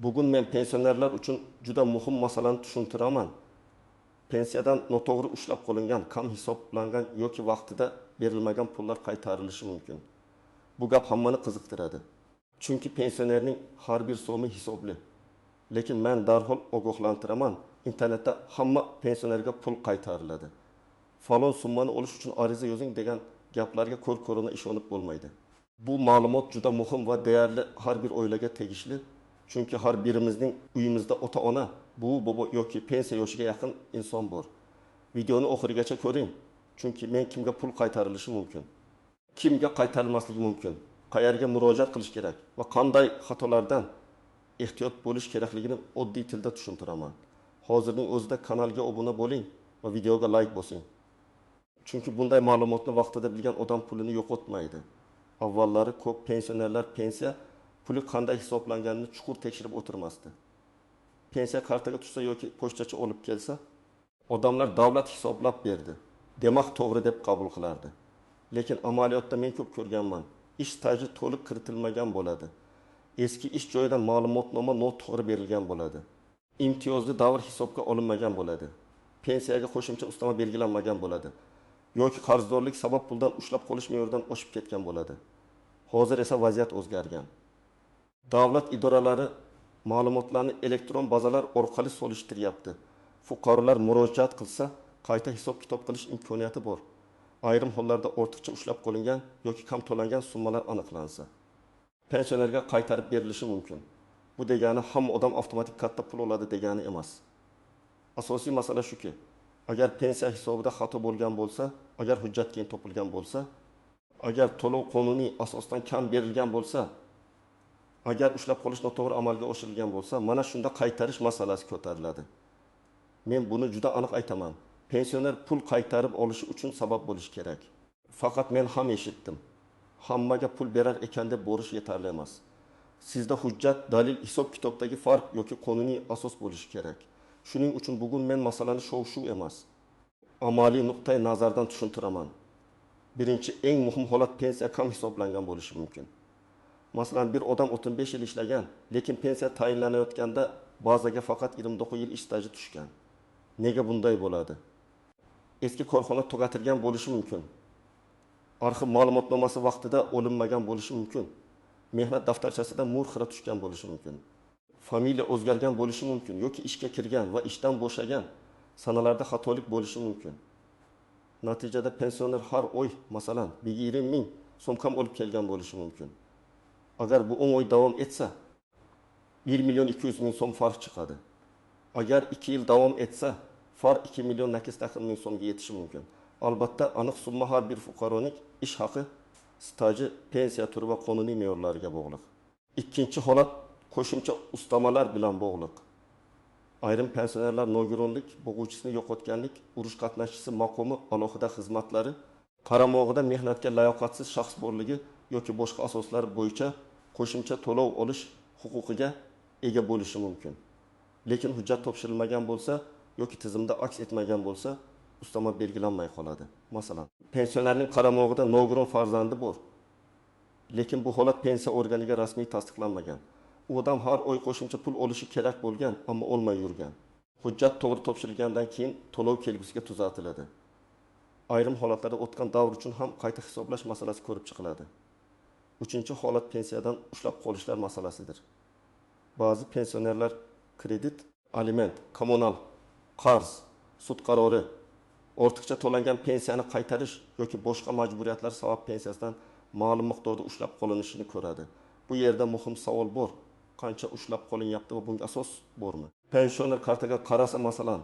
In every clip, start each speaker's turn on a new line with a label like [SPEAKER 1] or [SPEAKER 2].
[SPEAKER 1] Bugun men pensionerlar uchun juda muhim masalani tushuntiraman. Pensiyadan noto'g'ri ushlab qolingan, kam hisoblangan yoki vaqtida berilmagan pullar qaytarilishi mumkin. Bu gap hammani qiziqtiradi. Chunki pensionerning har bir so'mi hisobli. Lekin men darhol ogohlantiraman, internetda hamma pensionerga pul qaytariladi. Falon summani olish uchun ariza yozing degan gaplarga ko'r-ko'rona ishonib bo'lmaydi. Bu ma'lumot juda muhim va değerli har bir oilaga tegishli. Chunki har birimizning uyimizda ota-ona, buvi, bobo yoki pensiya yoshiga yaqin inson bor. Videoni oxirigacha ko'ring. Chunki men kimga pul qaytarilishi mumkin, kimga qaytarilmasligi mumkin, qayerga murojaat qilish kerak va qanday xatolardan ehtiyot bo'lish kerakligini oddiy tilda tushuntiraman. Hozirning o'zida kanalga obuna bo'ling va videoga like bosing. Chunki bunday ma'lumotni vaqtida bilgan odam pulini yo'qotmaydi. Avvallari ko'p pensionerlar pensiya puli qanday hisoblanganini chuqur tekshirib o'tirmasdi. Pensiya kartaga tushsa yoki pochtachi olib kelsa, odamlar davlat hisoblab berdi, demak to'g'ri deb qabul qilardi. Lekin amaliyotda men ko'p ko'rganman. Ish staji to'liq kiritilmagan bo'ladi. Eski ish joyidan ma'lumotnoma noto'g'ri berilgan bo'ladi. Imtiyozli davr hisobga olinmagan bo'ladi. Pensiyaga qo'shimcha ustama belgilanmagan bo'ladi. Yoki qarzdorlik sabab puldan ushlab qolish me'yoridan oshib ketgan bo'ladi. Hozir esa vaziyat o'zgargan. Davlat idoralari ma'lumotlarni elektron bazalar orqali solishtiryapti. Fuqarolar murojaat qilsa, qayta hisob-kitob qilish imkoniyati bor. Ayrim hollarda ortiqcha ushlab qolingan yoki kam to'langan summalar aniqlansa, pensionerga qaytarib berilishi mumkin. Bu degani hamma odam avtomatik katta pul oladi degani emas. Asosiy masala shuki, agar pensiya hisobida xato bo'lgan bo'lsa, agar hujjat keyin topilgan bo'lsa, agar to'lov qonuniy asosdan kam berilgan bo'lsa, agar ushlab qolish noto'g'ri amalga oshirilgan bo'lsa, mana shunda qaytarish masalasi ko'tariladi. Men buni juda aniq aytaman. Pensioner pul qaytarib olishi uchun sabab bo'lish kerak. Faqat men ham eshitdim. Hammaga pul berar ekan deb bo'rish yetarli emas. Sizda hujjat, dalil, hisob-kitobdagi farq yoki qonuniy asos bo'lishi kerak. Shuning uchun bugun men masalani shov-shuv emas, amaliy nuqtai nazardan tushuntiraman. Birinchi eng muhim holat pensiya kam hisoblangan bo'lishi mumkin. Masalan, bir odam 35 yil ishlagan, lekin pensiya tayinlanayotganda bazaga faqat 29 yil ish staji tushgan. Nega bunday bo'ladi? Eski korxona tugatilgan bo'lishi mumkin. Arxiv ma'lumotnomasi vaqtida olinmagan bo'lishi mumkin. Mehnat daftarchasida murxira tushgan bo'lishi mumkin. Familiya o'zgargan bo'lishi mumkin yoki ishga kirgan va ishdan bo'shagan sanalarda xatolik bo'lishi mumkin. Natijada pensioner har oy, masalan, 20 ming so'm kam olib kelgan bo'lishi mumkin. Agar bu 10 oy davom etsa, 1 milyon 200 ming so'm farq chiqadi. Agar 2 yil davom etsa, farq 2 milyon 800 ming so'mga yetishi mumkin. Albatta, aniq summa har bir fuqaroning ish haqi, staji, pensiya turi va qonuniy me'yorlariga bog'liq. Ikkinchi holat qo'shimcha ustamalar bilan bog'liq. Ayrim pensionerlar nogironlik, bo'g'uvchisini yo'qotganlik, urush qatnashchisi maqomi, alohida xizmatlari, qaramog'ida mehnatga layoqatsiz shaxs borligi yoki boshqa asoslar bo'yicha qo'shimcha to'lov olish huquqiga ega bo'lishi mumkin. Lekin hujjat topshirilmagan bo'lsa yoki tizimda aks etmagan bo'lsa, ustama belgilanmay qoladi. Masalan, pensionerning qaramog'ida nogiron farzandi bor. Lekin bu holat pensiya organiga rasmiy tasdiqlanmagan. U odam har oy qo'shimcha pul olishi kerak bo'lgan, ammo olmay yurgan. Hujjat to'g'ri topshirilgandan keyin to'lov kelgusiga tuzatiladi. Ayrim holatlarda o'tgan davr uchun ham qayta hisoblash masalasi ko'rib chiqiladi. Uchinchi holat pensiyadan ushlab qolishlar masalasidir. Ba'zi pensionerlar kredit, aliment, kommunal, qarz, sud qarori, ortiqcha to'langan pensiyani qaytarish yoki boshqa majburiyatlar sabab pensiyasidan ma'lum miqdorda ushlab qolinishini ko'radi. Bu yerda muhim savol bor. Qancha ushlab qolinyapti va bunga asos bormi? Pensioner kartaga qarasa, masalan,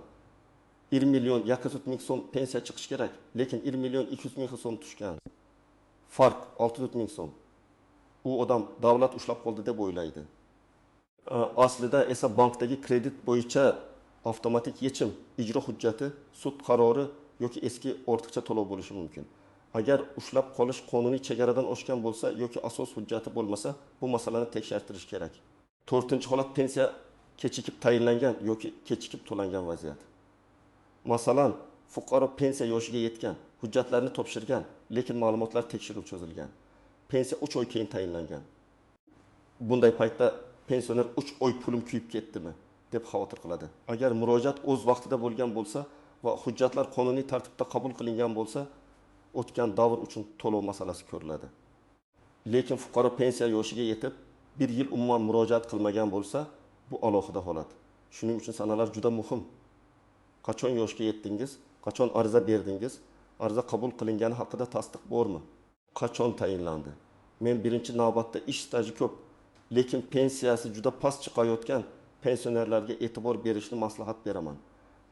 [SPEAKER 1] 1 milyon 200 ming so'm pensiya chiqish kerak, lekin 1 milyon 200 ming so'm tushgan. Farq 600 ming so'm. U odam davlat ushlab qoldi deb o'ylaydi. Aslida esa bankdagi kredit bo'yicha avtomatik yechim, ijro hujjati, sud qarori yoki eski ortiqcha to'lov bo'lishi mumkin. Agar ushlab qolish qonuniy chegaradan oshgan bo'lsa yoki asos hujjati bo'lmasa, bu masalani tekshirtirish kerak. To'rtinchi holat pensiya kechikib tayinlangan yoki kechikib to'langan vaziyat. Masalan, fuqaro pensiya yoshiga yetgan, hujjatlarni topshirgan, lekin ma'lumotlar tekshiruv cho'zilgan. Pensiya 3 oy keyin tayinlangan. Bunday paytda pensioner 3 oy pulim kuyib ketdimi deb xavotir qiladi. Agar murojaat o'z vaqtida bo'lgan bo'lsa va hujjatlar qonuniy tartibda qabul qilingan bo'lsa, o'tgan davr uchun to'lov masalasi ko'riladi. Lekin fuqaro pensiya yoshiga yetib, 1 yil umuman murojaat qilmagan bo'lsa, bu alohida holat. Shuning uchun sanalar juda muhim. Qachon yoshga yetdingiz, qachon ariza berdingiz, ariza qabul qilingani haqida tasdiq bormi? Qachon tayinlandi? Men birinchi navbatda ish staji ko'p, lekin pensiyasi juda past chiqayotgan pensionerlarga e'tibor berishni maslahat beraman.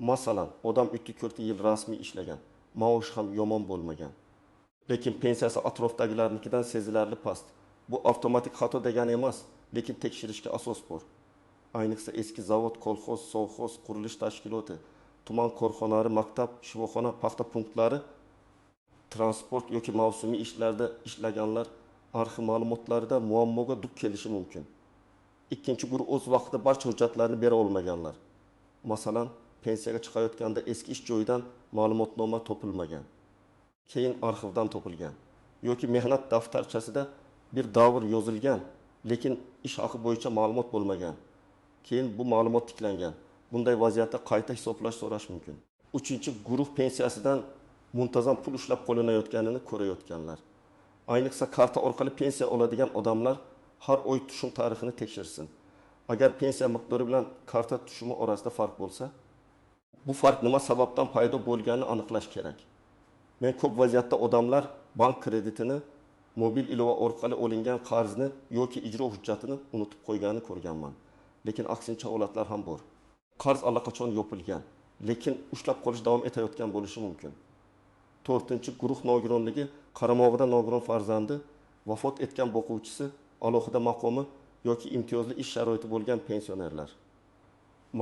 [SPEAKER 1] Masalan, odam 2-4 yil rasmiy ishlagan, maosh ham yomon bo'lmagan. Lekin pensiyasi atrofdagilarnikidan sezilarli past. Bu avtomatik xato degani emas, lekin tekshirishga asos bor. Ayniqsa eski zavod, kolxoz, sovxoz, qurilish tashkiloti, tuman korxonalari, maktab, shifoxona, paxta punktlari, transport yoki mavsumiy ishlarda ishlaganlar arxiv ma'lumotlarida muammoga duch kelishi mumkin. Ikkinchi guruh o'z vaqtida barcha hujjatlarni bera olmaganlar. Masalan, pensiyaga chiqayotganda eski ish joyidan ma'lumotnoma topilmagan, keyin arxivdan topilgan yoki mehnat daftarchasida bir davr yozilgan, lekin ish haqi bo'yicha ma'lumot bo'lmagan. Keyin bu ma'lumot tiklangan. Bunday vaziyatda qayta hisoblash so'rash mumkin. Uchinchi guruh pensiyasidan muntazam pul ushlab qo'linayotganini ko'rayotganlar. Ayniqsa karta orqali pensiya oladigan odamlar har oy tushum tarixini tekshirsin. Agar pensiya miqdori bilan karta tushumi orasida farq bo'lsa, bu farq nima sababdan paydo bo'lganini aniqlash kerak. Men ko'p vaziyatda odamlar bank kreditini, mobil ilova orqali olingan qarzni yoki ijro hujjatini unutib qo'yganini ko'rganman. Lekin aksincha holatlar ham bor. Qarz allaqachon yopilgan, lekin ushlab qolish davom etayotgan bo'lishi mumkin. 4-guruh nogironligi qaramog'ida nogiron farzandi, vafot etgan boquvchisi, alohida maqomi yoki imtiyozli ish sharoiti bo'lgan pensionerlar.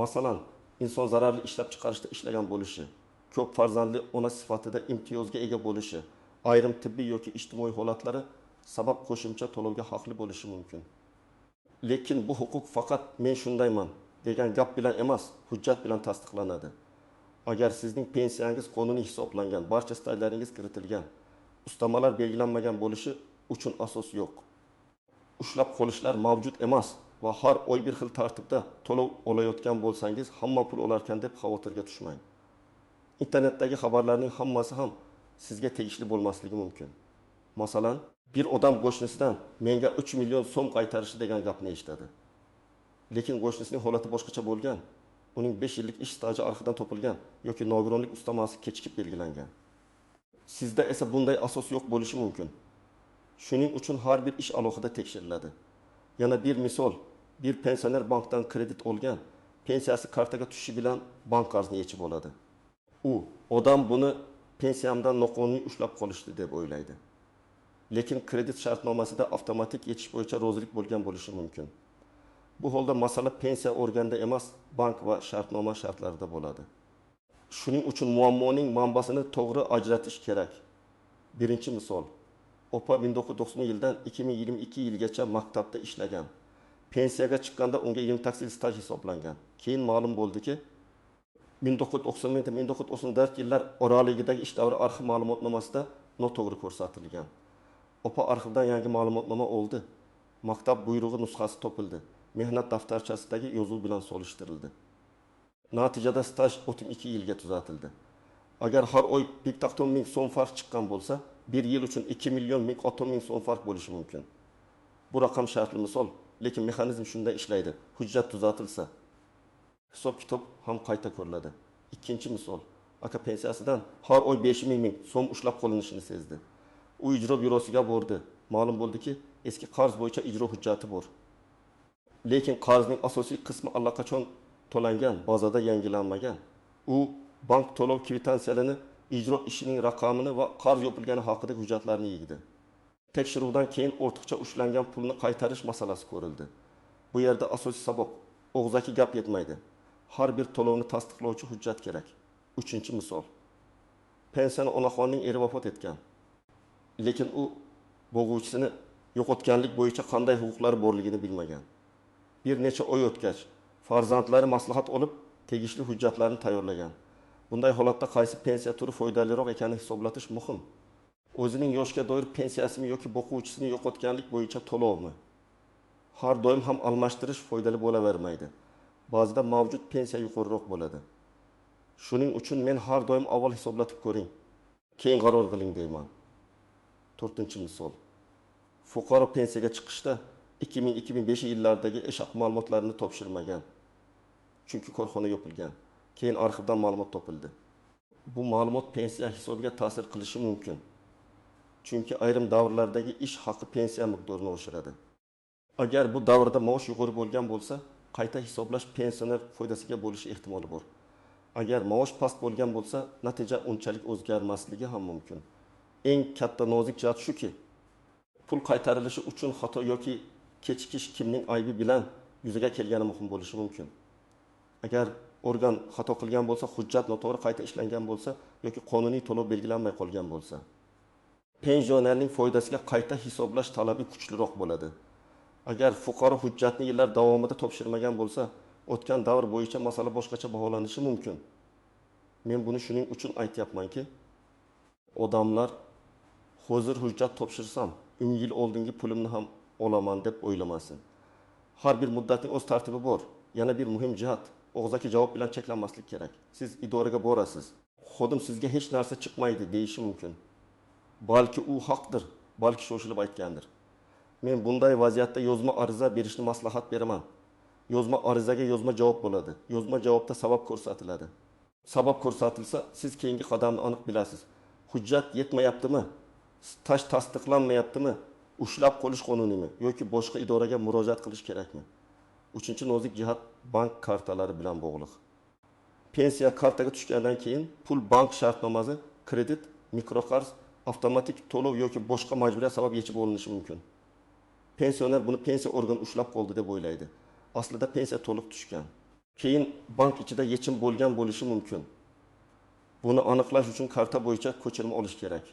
[SPEAKER 1] Masalan, inson zararli ishlab chiqarishda ishlagan bo'lishi, ko'p farzandli ona sifatida imtiyozga ega bo'lishi, ayrim tibbiy yoki ijtimoiy holatlari sabab qo'shimcha to'lovga haqli bo'lishi mumkin. Lekin bu huquq faqat men shundayman degan gap bilan emas, hujjat bilan tasdiqlanadi. Agar sizning pensiyangiz qonuniy hisoblangan, barcha stajlaringiz kiritilgan, ustamalar belgilanmagan bo'lishi uchun asos yo'q. Ushlab qolishlar mavjud emas va har oy bir xil tartibda to'lov olayotgan bo'lsangiz, hamma pul olarkan deb xavotirga tushmang. Internetdagi xabarlarning hammasi ham sizga tegishli bo'lmasligi mumkin. Masalan, bir odam qo'shnisidan menga 3 million so'm qaytarishi degan gapni eshitadi. Lekin qo'shnisining holati boshqacha bo'lgan. Uning 5 yillik ish staji arxidan topilgan yoki nogironlik ustamasi kechikib belgilangan. Sizda esa bunday asos yo'q bo'lishi mumkin. Shuning uchun har bir ish alohida tekshiriladi. Yana bir misol, bir pensioner bankdan kredit olgan, pensiyasi kartaga tushishi bilan bank qarzni yechib oladi. Odam buni pensiyamdan noqonuniy ushlab qolishdi deb o'ylaydi. Lekin kredit shartnomasida avtomatik yechish bo'yicha rozilik bo'lgan bo'lishi mumkin. Bu holda masala pensiya organida emas, bank va shartnoma shartlarida bo'ladi. Shuning uchun muammoning manbasini to'g'ri ajratish kerak. Birinchi misol, opa 1990 yildan 2022 yilgacha maktabda ishlagan. Pensiyaga chiqqanda unga 20 taksil staj hisoblangan. Keyin ma'lum bo'ldiki, 1990-1994 yillar oralig'idagi ish davri arxiv ma'lumotnomasida noto'g'ri ko'rsatilgan. Opa arxivdan yangi ma'lumotnoma oldi. Maktab buyrug'i nusxasi topildi. Mehnat daftarchasidagi yozuv bilan solishtirildi. Natijada staj 32 yilga tuzatildi. Agar har oy 1,10 ming so'm farq chiqqan bo'lsa, 1 yil uchun 2 million 1,10 ming so'm farq bo'lishi mumkin. Bu raqam shartli misol, lekin mexanizm shunday ishlaydi. Hujjat tuzatilsa, hisob kitob ham qayta ko'riladi. Ikkinchi misol, aka pensiyasidan har oy 5 ming so'm ushlab qolinishini sezdi. U ijro byurosiga bordi. Ma'lum bo'ldiki, eski qarz bo'yicha ijro hujjati bor. Lekin qarzning asosiy qismi allaqachon to'langan, bazada yangilanmagan. U bank to'lov kvitansiyalarini, ijro ishining raqamini va qarz yopilgani haqidagi hujjatlarni yig'di. Tekshiruvdan keyin ortiqcha ushlangan pulni qaytarish masalasi ko'rildi. Bu yerda asosiy sabab og'zaki gap yetmaydi. Har bir to'lovni tasdiqlovchi hujjat kerak. Uchinchi misol. Pensiyani onaxonning eri vafot etgan. Lekin u bo'g'uvchisini yo'qotganlik bo'yicha qanday huquqlari borligini bilmagan. Bir necha oy o'tgach, farzandlari maslahat olib, tegishli hujjatlarni tayyorlagan. Bunday holatda qaysi pensiya turi foydaliroq ekanini hisoblatish muhim. O'zining yoshga doir pensiyasini yoki boquvchisini yo'qotganlik bo'yicha to'lovmi? har doim ham almashtirish foydali bo'lavermaydi. Ba'zida mavjud pensiya yuqoriroq bo'ladi. Shuning uchun men har doim avval hisoblatib ko'ring, keyin qaror qiling deyman. 4-misol. Fuqaro pensiyaga chiqishda 2000-2005 yillardagi ish haqi ma'lumotlarini topshirmagan. Chunki korxona yopilgan. Keyin arxivdan ma'lumot topildi. Bu ma'lumot pensiya hisobiga ta'sir qilishi mumkin. Chunki ayrim davrlardagi ish haqi pensiya miqdorini oshiradi. Agar bu davrda maosh yuqori bo'lgan bo'lsa, qayta hisoblash pensioner foydasiga bo'lishi ehtimoli bor. Agar maosh past bo'lgan bo'lsa, natija unchalik o'zgarmasligi ham mumkin. Eng katta nozik jihat shuki, pul qaytarilishi uchun xato yoki kechikish kimning aybi bilan yuzaga kelgani muhim bo'lishi mumkin. Agar organ xato qilgan bo'lsa, hujjat noto'g'ri qayta ishlangan bo'lsa yoki qonuniy to'lov belgilanmay qolgan bo'lsa, pensionerning foydasiga qayta hisoblash talabi kuchliroq bo'ladi. Agar fuqaro hujjatni yillar davomida topshirmagan bo'lsa, o'tgan davr bo'yicha masala boshqacha baholanishi mumkin. Men buni shuning uchun aytyapmanki, odamlar hozir hujjat topshirsam, 10 yil oldingi pulimni ham olaman deb o'ylamasin. Har bir muddatning o'z tartibi bor. Yana bir muhim jihat, og'zaki javob bilan cheklanmaslik kerak. Siz idoraga borasiz. Xodim sizga hech narsa chiqmaydi deyishi mumkin. Balki u haqdir, balki shoshilib aytgandir. Men bunday vaziyatda yozma ariza berishni maslahat beraman. Yozma arizaga yozma javob bo'ladi. Yozma javobda sabab ko'rsatiladi. Sabab ko'rsatilsa, siz keyingi qadamni aniq bilasiz. Hujjat yetmayaptimi? Staj tasdiqlanmayaptimi? Ushlab qolish qonunimi yoki boshqa idoraga murojaat qilish kerakmi? 3-nozik jihat bank kartalari bilan bog'liq. Pensiya kartaga tushgandan keyin pul bank shartnomasi, kredit, mikroqarz, avtomatik to'lov yoki boshqa majburiyat sabab yechib olinishi mumkin. Pensioner buni pensiya organi ushlab qoldi deb o'ylaydi. Aslida pensiya to'liq tushgan. Keyin bank ichida yechim bo'lgan bo'lishi mumkin. Buni aniqlash uchun karta bo'yicha ko'chirma olish kerak.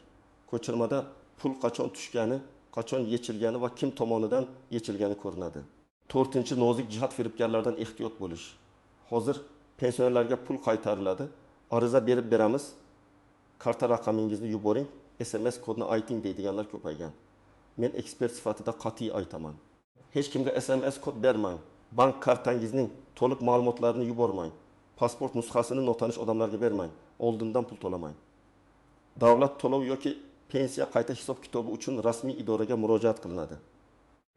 [SPEAKER 1] Ko'chirmada pul qachon tushgani, qachon yechilgani va kim tomonidan yechilgani ko'rinadi. 4-nozik jihat firibgarlardan ehtiyot bo'lish. Hozir pensionerlarga pul qaytariladi. Ariza berib beramiz. Karta raqamingizni yuboring, SMS kodni ayting deydiganlar ko'paygan. Men ekspert sifatida qat'iy aytaman. Hech kimga SMS kod bermang. Bank kartangizning to'liq ma'lumotlarini yubormang. Pasport nusxasini notanish odamlarga bermang. Oldindan pul to'lamang. Davlat to'lov yoki pensiya qayta hisob kitobi uchun rasmiy idoraga murojaat qilinadi.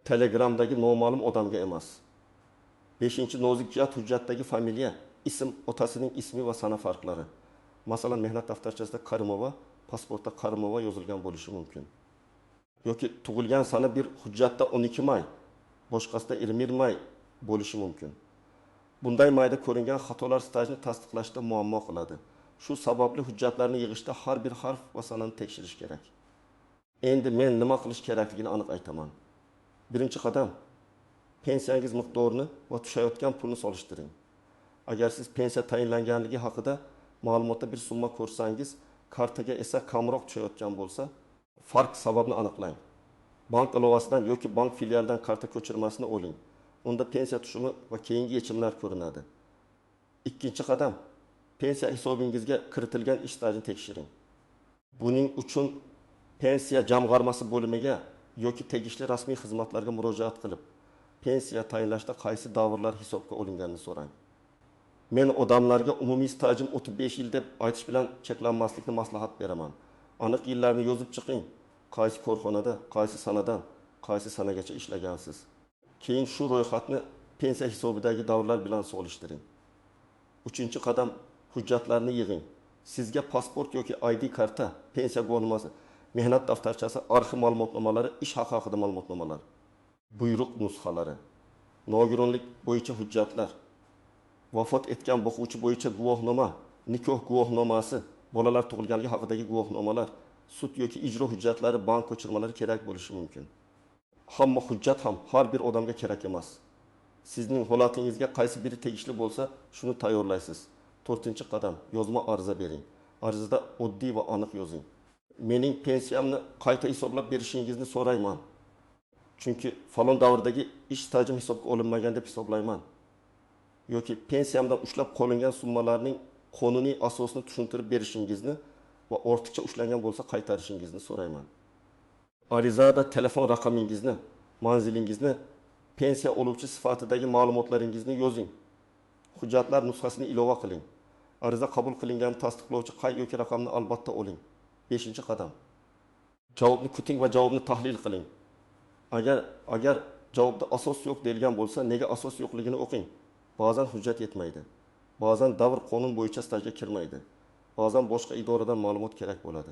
[SPEAKER 1] Telegramdagi noma'lum odamga emas. 5-nozik jihat hujjatdagi familiya, ism, otasining ismi va sana farqlari. Masalan, mehnat daftarchasida Karimova, pasportda Karimova yozilgan bo'lishi mumkin. Yoki tug'ilgan sana bir hujjatda 12 may, boshqasida 20 may bo'lishi mumkin. Bunday mayda ko'ringan xatolar stajni tasdiqlashda muammo qiladi. Shu sababli hujjatlarni yig'ishda har bir harf va sanani tekshirish kerak. Endi men nima qilish kerakligini aniq aytaman. Birinchi qadam, pensiyangiz miqdorini va tushayotgan pulni solishtiring. Agar siz pensiya tayinlanganligi haqida ma'lumotda bir summa ko'rsangiz, kartaga esa kamroq tushayotgan bo'lsa, farq sababini aniqlang. Bank ilovasidan yoki bank filialidan karta ko'chirmasini oling. Unda pensiya tushumi va keyingi yechimlar ko'rinadi. Ikkinchi qadam, pensiya hisobingizga kiritilgan ish stajini tekshiring. Buning uchun pensiya jamg'armasi bo'limiga yoki tegishli rasmiy xizmatlarga murojaat qilib, pensiya tayinlashda qaysi davrlar hisobga olinganini so'rang. Men odamlarga umumiy stajim 35 yil deb aytish bilan cheklanmaslikni maslahat beraman. Aniq yillarni yozib chiqing. Qaysi korxonada, qaysi sanadan, qaysi sanagacha ishlagansiz. Keyin shu ro'yxatni pensiya hisobidagi davrlar bilan solishtiring. 3-qadam, hujjatlarni yig'ing. Sizga pasport yoki ID karta, pensiya guvohnomasi, mehnat daftarchasi, arxiv ma'lumotnomalari, ish haqi haqida ma'lumotnomalar, buyruq nusxalari, nogironlik bo'yicha hujjatlar, vafot etgan boquvchi bo'yicha guvohnoma, nikoh guvohnomasi, bolalar tug'ilganligi haqidagi guvohnomalar, sud yoki ijro hujjatlari, bank ko'chirmalari kerak bo'lishi mumkin. Hamma hujjat ham har bir odamga kerak emas. Sizning holatingizga qaysi biri tegishli bo'lsa, shuni tayyorlaysiz. 4-qadam, yozma ariza bering. Arizada oddiy va aniq yozing. Mening pensiyamni qayta hisoblab berishingizni so'rayman. Chunki falon davrdagi ish stajim hisobga olinmagan deb hisoblayman. Yoki pensiyamdan ushlab qolingan summalarning qonuniy asosini tushuntirib berishingizni va ortiqcha ushlangan bo'lsa qaytarishingizni so'rayman. Arizada telefon raqamingizni, manzilingizni, pensiya oluvchi sifatidagi ma'lumotlaringizni yozing. Hujjatlar nusxasini ilova qiling. Ariza qabul qilinganini tasdiqlovchi qayd yoki raqamni albatta oling. 5-qadam. Javobni kuting va javobni tahlil qiling. Agar javobda asos yo'q deyilgan bo'lsa, nega asos yo'qligini o'qing. Ba'zan hujjat yetmaydi. Ba'zan davr qonun bo'yicha stajga kirmaydi. Ba'zan boshqa idoradan ma'lumot kerak bo'ladi.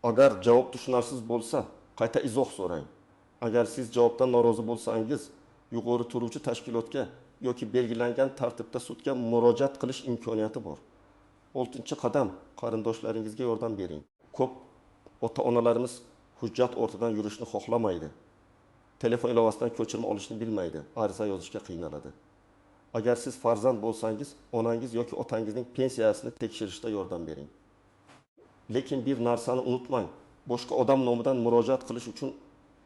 [SPEAKER 1] Agar javob tushunarsiz bo'lsa, qayta izoh so'rang. Agar siz javobdan norozi bo'lsangiz, yuqori turuvchi tashkilotga yoki belgilangan tartibda sudga murojaat qilish imkoniyati bor. 6-qadam, qarindoshlaringizga yordam bering. Ko'p ota-onalarimiz hujjat ortidan yurishni xohlamaydi. Telefon ilovasidan ko'chirma olishni bilmaydi, ariza yozishga qiynaladi. Agar siz farzand bo'lsangiz, onangiz yoki otangizning pensiyasini tekshirishda yordam bering. Lekin bir narsani unutmang, boshqa odam nomidan murojaat qilish uchun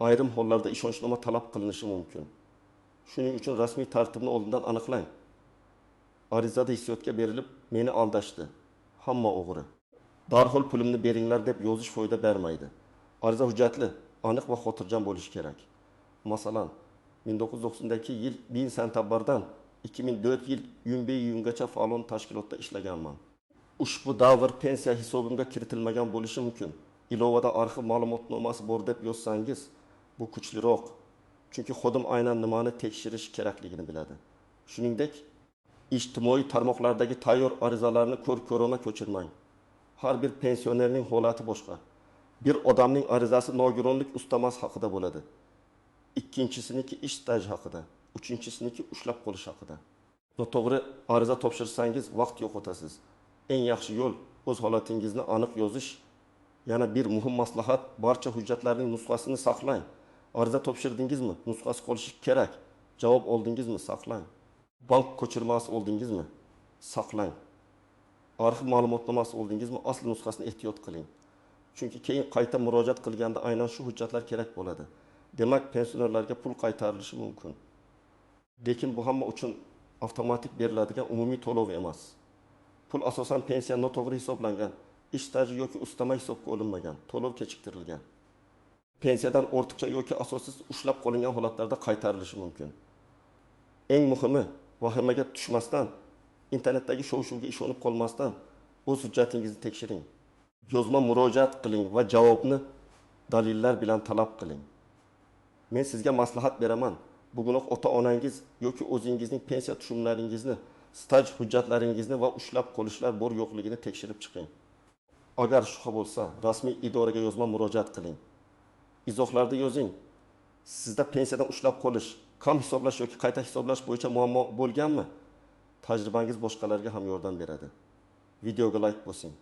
[SPEAKER 1] ayrim hollarda ishonchnoma talab qilinishi mumkin. Shuning uchun rasmiy tartibni oldindan aniqlang. Arizada hissiyotga berilib, meni aldashdi. Hamma o'g'ri. Darhol pulimni beringlar deb yozish foyda bermaydi. Ariza hujjatli, aniq va xotirjam bo'lishi kerak. Masalan, 1992 yil 1000 sentabrdan 2004 yil iyungacha falon tashkilotda ishlaganman. Ushbu davr pensiya hisobimga kiritilmagan bo'lishi mumkin. Ilovada arxiv ma'lumotnomasi bor deb yozsangiz, bu kuchliroq. Chunki xodim aynan nimani tekshirish kerakligini biladi. Shuningdek, ijtimoiy tarmoqlardagi tayyor arizalarni ko'rona ko'chirmang. Har bir pensionerning holati boshqa. Bir odamning arizasi nogironlik ustamasi haqida bo'ladi. Ikkinchisiniki ish staj haqida, uchinchisiniki ushlab qolish haqida. Noto'g'ri ariza topshirsangiz vaqt yo'qotasiz. Eng yaxshi yo'l o'z holatingizni aniq yozish. Yana bir muhim maslahat, barcha hujjatlarning nusxasini saqlang. Ariza topshirdingizmi? Nusxasi qolishi kerak. Javob oldingizmi? Saqlang. Bank ko'chirmasi oldingizmi? Saqlang. Arxiv ma'lumotnomasi oldingizmi? Asl nusxasini ehtiyot qiling. Chunki keyin qayta murojaat qilganda aynan shu hujjatlar kerak bo'ladi. Demak, pensionerlarga pul qaytarilishi mumkin. Lekin bu hamma uchun avtomatik beriladigan umumiy to'lov emas. Pul asosan pensiya noto'g'ri hisoblangan, ish staji yoki ustama hisobga olinmagan, to'lov kechiktirilgan. Pensiyadan ortiqcha yoki asossiz ushlab qolingan holatlarda qaytarilishi mumkin. Eng muhimi, vahimaga tushmasdan, internetdagi shov-shuvga ishonib qolmasdan o'z hujjatingizni tekshiring. Yozma murojaat qiling va javobni dalillar bilan talab qiling. Men sizga maslahat beraman. Bugunoq ota-onangiz yoki o'zingizning pensiya tushumlaringizni, staj hujjatlaringizni va ushlab qolishlar bor yo'qligini tekshirib chiqing. Agar shubha bo'lsa, rasmiy idoraga yozma murojaat qiling. Izohlarda yozing. Sizda pensiyadan ushlab qolish, kam hisoblash yoki qayta hisoblash bo'yicha muammo bo'lganmi? Tajribangiz boshqalarga ham yordam beradi. Videoga like bosing.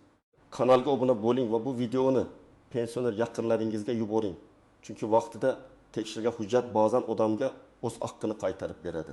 [SPEAKER 1] Kanalga obuna bo'ling va bu videoni pensioner yaqinlaringizga yuboring. Chunki vaqtida tekshirgan hujjat ba'zan odamga o'z haqqini qaytarib beradi.